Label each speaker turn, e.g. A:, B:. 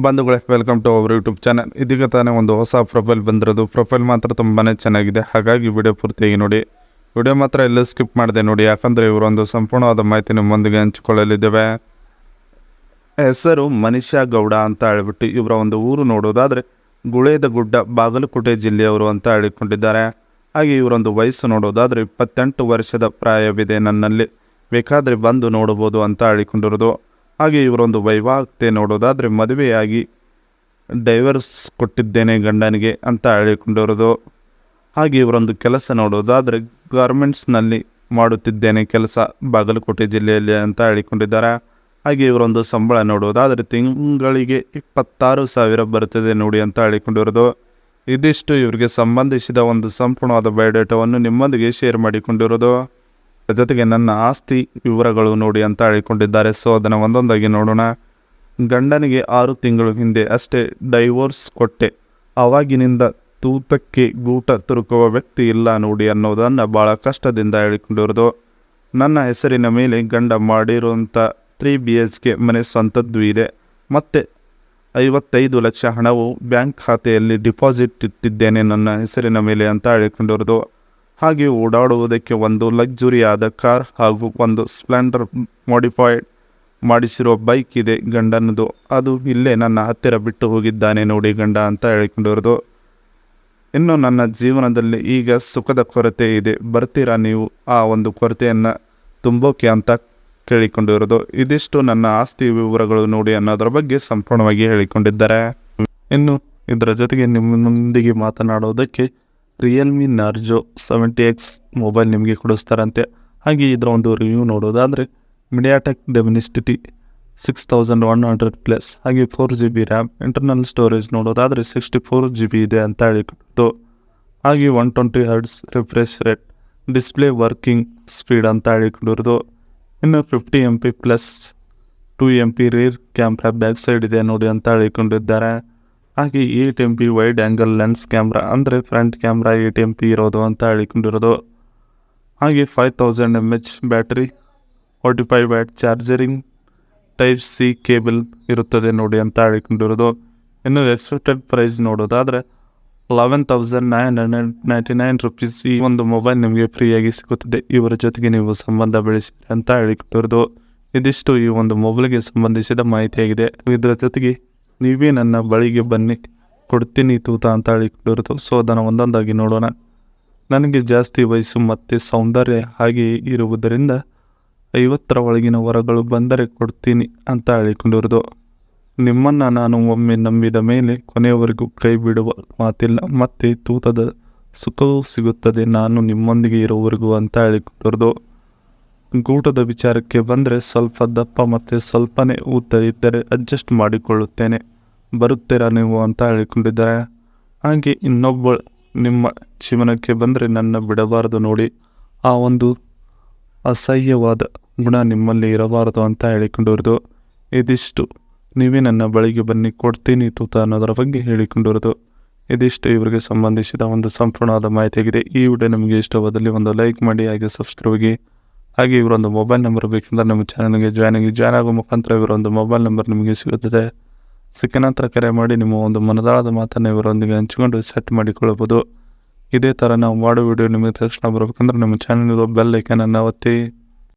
A: ಬಂಧುಗಳೇ, welcome to our YouTube channel. ಇದೀಗ ತಾನೇ ಒಂದು ಹೊಸ ಪ್ರೊಫೈಲ್ ಬಂದಿರೋದು. ಪ್ರೊಫೈಲ್ ಮಾತ್ರ ತುಂಬಾ ಚೆನ್ನಾಗಿದೆ, ಹಾಗಾಗಿ ವಿಡಿಯೋ ಪೂರ್ತಿಯಾಗಿ ನೋಡಿ. ವಿಡಿಯೋ ಮಾತ್ರ ಎಲ್ಲ ಸ್ಕಿಪ್ ಮಾಡಿದೆ ನೋಡಿ, ಯಾಕಂದರೆ ಇವರೊಂದು ಸಂಪೂರ್ಣವಾದ ಮಾಹಿತಿ ನಿಮ್ಮೊಂದಿಗೆ ಹಂಚಿಕೊಳ್ಳಲಿದ್ದೇವೆ. ಹೆಸರು ಮನೀಷಾ ಗೌಡ ಅಂತ ಹೇಳಿಬಿಟ್ಟು ಇವರ ಒಂದು ಊರು ನೋಡೋದಾದರೆ ಗುಳೇದ ಗುಡ್ಡ, ಬಾಗಲಕೋಟೆ ಜಿಲ್ಲೆಯವರು ಅಂತ ಹೇಳಿಕೊಂಡಿದ್ದಾರೆ. ಹಾಗೆ ಇವರೊಂದು ವಯಸ್ಸು ನೋಡೋದಾದರೆ 28 ವರ್ಷದ ಪ್ರಾಯವಿದೆ, ನನ್ನಲ್ಲಿ ಬೇಕಾದರೆ ಬಂದು ನೋಡಬಹುದು ಅಂತ ಹೇಳಿಕೊಂಡಿರೋದು. ಹಾಗೆ ಇವರೊಂದು ವೈವಾಹಿಕತೆ ನೋಡೋದಾದರೆ ಮದುವೆಯಾಗಿ ಡೈವರ್ಸ್ ಕೊಟ್ಟಿದ್ದೇನೆ ಗಂಡನಿಗೆ ಅಂತ ಹೇಳಿಕೊಂಡಿರೋದು. ಹಾಗೆ ಇವರೊಂದು ಕೆಲಸ ನೋಡೋದಾದರೆ ಗಾರ್ಮೆಂಟ್ಸ್ನಲ್ಲಿ ಮಾಡುತ್ತಿದ್ದೇನೆ ಕೆಲಸ, ಬಾಗಲಕೋಟೆ ಜಿಲ್ಲೆಯಲ್ಲಿ ಅಂತ ಹೇಳಿಕೊಂಡಿದ್ದಾರೆ. ಹಾಗೆ ಇವರೊಂದು ಸಂಬಳ ನೋಡೋದಾದರೆ ತಿಂಗಳಿಗೆ 26,000 ಬರುತ್ತದೆ ನೋಡಿ ಅಂತ ಹೇಳಿಕೊಂಡಿರೋದು. ಇದಿಷ್ಟು ಇವರಿಗೆ ಸಂಬಂಧಿಸಿದ ಒಂದು ಸಂಪೂರ್ಣವಾದ ಬಯೋಡೇಟಾವನ್ನು ನಿಮ್ಮೊಂದಿಗೆ ಶೇರ್ ಮಾಡಿಕೊಂಡಿರೋದು. ಜೊತೆಗೆ ನನ್ನ ಆಸ್ತಿ ವಿವರಗಳು ನೋಡಿ ಅಂತ ಹೇಳಿಕೊಂಡಿದ್ದಾರೆ. ಸೊ ಅದನ್ನು ಒಂದೊಂದಾಗಿ ನೋಡೋಣ. ಗಂಡನಿಗೆ 6 ತಿಂಗಳು ಹಿಂದೆ ಅಷ್ಟೇ ಡೈವೋರ್ಸ್ ಕೊಟ್ಟೆ, ಅವಾಗಿನಿಂದ ತೂತಕ್ಕೆ ಗೂಟ ತುರುಕುವ ವ್ಯಕ್ತಿ ಇಲ್ಲ ನೋಡಿ ಅನ್ನೋದನ್ನು ಭಾಳ ಕಷ್ಟದಿಂದ ಹೇಳಿಕೊಂಡಿರೋದು. ನನ್ನ ಹೆಸರಿನ ಮೇಲೆ ಗಂಡ ಮಾಡಿರುವಂಥ 3 BHK ಮನೆ ಸ್ವಂತದ್ದು ಇದೆ, ಮತ್ತು 55 ಲಕ್ಷ ಹಣವು ಬ್ಯಾಂಕ್ ಖಾತೆಯಲ್ಲಿ ಡಿಪಾಸಿಟ್ ಇಟ್ಟಿದ್ದೇನೆ ನನ್ನ ಹೆಸರಿನ ಮೇಲೆ ಅಂತ ಹೇಳಿಕೊಂಡಿರೋದು. ಹಾಗೆ ಓಡಾಡುವುದಕ್ಕೆ ಒಂದು ಲಕ್ಸುರಿಯಾದ ಕಾರ್ ಹಾಗೂ ಒಂದು ಸ್ಪ್ಲೆಂಡರ್ ಮಾಡಿಫೈಡ್ ಮಾಡಿಸಿರೋ ಬೈಕ್ ಇದೆ ಗಂಡನದು, ಅದು ಇಲ್ಲೇ ನನ್ನ ಹತ್ತಿರ ಬಿಟ್ಟು ಹೋಗಿದ್ದಾನೆ ನೋಡಿ ಗಂಡ ಅಂತ ಹೇಳಿಕೊಂಡಿರೋದು. ಇನ್ನು ನನ್ನ ಜೀವನದಲ್ಲಿ ಈಗ ಸುಖದ ಕೊರತೆ ಇದೆ, ಬರ್ತೀರಾ ನೀವು ಆ ಒಂದು ಕೊರತೆಯನ್ನು ತುಂಬೋಕೆ ಅಂತ ಕೇಳಿಕೊಂಡಿರೋದು. ಇದಿಷ್ಟು ನನ್ನ ಆಸ್ತಿ ವಿವರಗಳು ನೋಡಿ ಅನ್ನೋದ್ರ ಬಗ್ಗೆ ಸಂಪೂರ್ಣವಾಗಿ ಹೇಳಿಕೊಂಡಿದ್ದಾರೆ. ಇನ್ನು ಇದರ ಜೊತೆಗೆ ನಿಮ್ಮೊಂದಿಗೆ ಮಾತನಾಡೋದಕ್ಕೆ ರಿಯಲ್ಮಿ ನಾರ್ಜೋ 70X ಮೊಬೈಲ್ ನಿಮಗೆ ಕೊಡಿಸ್ತಾರಂತೆ. ಹಾಗೆ ಇದರ ಒಂದು ರಿವ್ಯೂ ನೋಡೋದಾದರೆ ಮಿಡಿಯಾಟೆಕ್ ಡೆಮಿನಿಸ್ಟಿಟಿ 6100+, ಹಾಗೆ 4GB ರ್ಯಾಮ್, ಇಂಟರ್ನಲ್ ಸ್ಟೋರೇಜ್ ನೋಡೋದಾದರೆ 64GB ಇದೆ ಅಂತ ಹೇಳಿಕೊಟ್ಟು. ಹಾಗೆ 120 Hz refresh rate, display working speed ಅಂತ ಹೇಳಿಕೊಂಡಿರೋದು. ಇನ್ನು 50 MP plus 2 MP rear camera back side ಇದೆ ನೋಡಿ ಅಂತ ಹೇಳಿಕೊಂಡಿದ್ದಾರೆ. ಹಾಗೆ 8 MP wide angle lens camera, ಅಂದರೆ ಫ್ರಂಟ್ ಕ್ಯಾಮ್ರಾ 8 MP ಇರೋದು ಅಂತ ಹೇಳಿಕೊಂಡಿರೋದು. ಹಾಗೆ 5000 mAh battery, 45 watt charging, type C cable ಇರುತ್ತದೆ ನೋಡಿ ಅಂತ ಹೇಳಿಕೊಂಡಿರೋದು. ಇನ್ನು ಎಕ್ಸ್ಪೆಕ್ಟೆಡ್ ಪ್ರೈಸ್ ನೋಡೋದಾದರೆ 11,999 ರೂಪೀಸ್ ಈ ಒಂದು ಮೊಬೈಲ್ ನಿಮಗೆ ಫ್ರೀಯಾಗಿ ಸಿಗುತ್ತದೆ. ಇವರ ಜೊತೆಗೆ ನೀವು ಸಂಬಂಧ ಬೆಳೆಸಿರಿ ಅಂತ ಹೇಳಿಕೊಂಡಿರೋದು. ಇದಿಷ್ಟು ಈ ಒಂದು ಮೊಬೈಲ್ಗೆ ಸಂಬಂಧಿಸಿದ ಮಾಹಿತಿಯಾಗಿದೆ. ಇದರ ಜೊತೆಗೆ ನೀವೇ ನನ್ನ ಬಳಿಗೆ ಬನ್ನಿ ಕೊಡ್ತೀನಿ ತೂತ ಅಂತ ಹೇಳಿಕೊಂಡಿರೋದು. ಸೊ ಅದನ್ನು ಒಂದೊಂದಾಗಿ ನೋಡೋಣ. ನನಗೆ ಜಾಸ್ತಿ ವಯಸ್ಸು ಮತ್ತು ಸೌಂದರ್ಯ ಹಾಗೆಯೇ ಇರುವುದರಿಂದ 50ರ ಒಳಗಿನ ವರಗಳು ಬಂದರೆ ಕೊಡ್ತೀನಿ ಅಂತ ಹೇಳಿಕೊಂಡಿರೋದು. ನಿಮ್ಮನ್ನು ನಾನು ಒಮ್ಮೆ ನಂಬಿದ ಮೇಲೆ ಕೊನೆಯವರೆಗೂ ಕೈ ಬಿಡುವ ಮಾತಿಲ್ಲ, ಮತ್ತು ತೂತದ ಸುಖವೂ ಸಿಗುತ್ತದೆ ನಾನು ನಿಮ್ಮೊಂದಿಗೆ ಇರೋವರೆಗೂ ಅಂತ ಹೇಳಿಕೊಂಡಿರೋದು. ಗೂಟದ ವಿಚಾರಕ್ಕೆ ಬಂದರೆ ಸ್ವಲ್ಪ ದಪ್ಪ ಮತ್ತು ಸ್ವಲ್ಪನೇ ಊತ ಇದ್ದರೆ ಅಡ್ಜಸ್ಟ್ ಮಾಡಿಕೊಳ್ಳುತ್ತೇನೆ, ಬರುತ್ತೀರಾ ನೀವು ಅಂತ ಹೇಳಿಕೊಂಡಿದ್ದಾರೆ. ಹಾಗೆ ಇನ್ನೊಬ್ಬಳು ನಿಮ್ಮ ಜೀವನಕ್ಕೆ ಬಂದರೆ ನನ್ನ ಬಿಡಬಾರದು ನೋಡಿ, ಆ ಒಂದು ಅಸಹ್ಯವಾದ ಗುಣ ನಿಮ್ಮಲ್ಲಿ ಇರಬಾರದು ಅಂತ ಹೇಳಿಕೊಂಡಿರೋದು. ಇದಿಷ್ಟು ನೀವೇ ನನ್ನ ಬಳಿಗೆ ಬನ್ನಿ ಕೊಡ್ತೀನಿ ತೂತ ಅನ್ನೋದರ ಬಗ್ಗೆ ಹೇಳಿಕೊಂಡಿರೋದು. ಇದಿಷ್ಟು ಇವರಿಗೆ ಸಂಬಂಧಿಸಿದ ಒಂದು ಸಂಪೂರ್ಣವಾದ ಮಾಹಿತಿಯಾಗಿದೆ. ಈ ವಿಡಿಯೋ ನಿಮಗೆ ಇಷ್ಟವಾದಲ್ಲಿ ಒಂದು ಲೈಕ್ ಮಾಡಿ, ಹಾಗೆ ಸಬ್ಸ್ಕ್ರೈಬ್ ಆಗಿ. ಹಾಗೆ ಇವರೊಂದು ಮೊಬೈಲ್ ನಂಬರ್ ಬೇಕೆಂದರೆ ನಮ್ಮ ಚಾನಲ್ಗೆ ಜಾಯ್ನ್ ಆಗೋ ಮುಖಾಂತರ ಇವರೊಂದು ಮೊಬೈಲ್ ನಂಬರ್ ನಿಮಗೆ ಸಿಗುತ್ತದೆ. ಸಿಕ್ಕ ನಂತರ ಕರೆ ಮಾಡಿ ನಿಮ್ಮ ಒಂದು ಮನದಾಳದ ಮಾತನ್ನು ಇವರೊಂದಿಗೆ ಹಂಚಿಕೊಂಡು ಸೆಟ್ ಮಾಡಿಕೊಳ್ಳಬಹುದು. ಇದೇ ಥರ ನಾವು ಮಾಡೋ ವಿಡಿಯೋ ನಿಮಗೆ ತಕ್ಷಣ ಬರಬೇಕಂದ್ರೆ ನಮ್ಮ ಚಾನಲ್ ಬೆಲ್ ಐಕನನ್ನು ಒತ್ತಿ.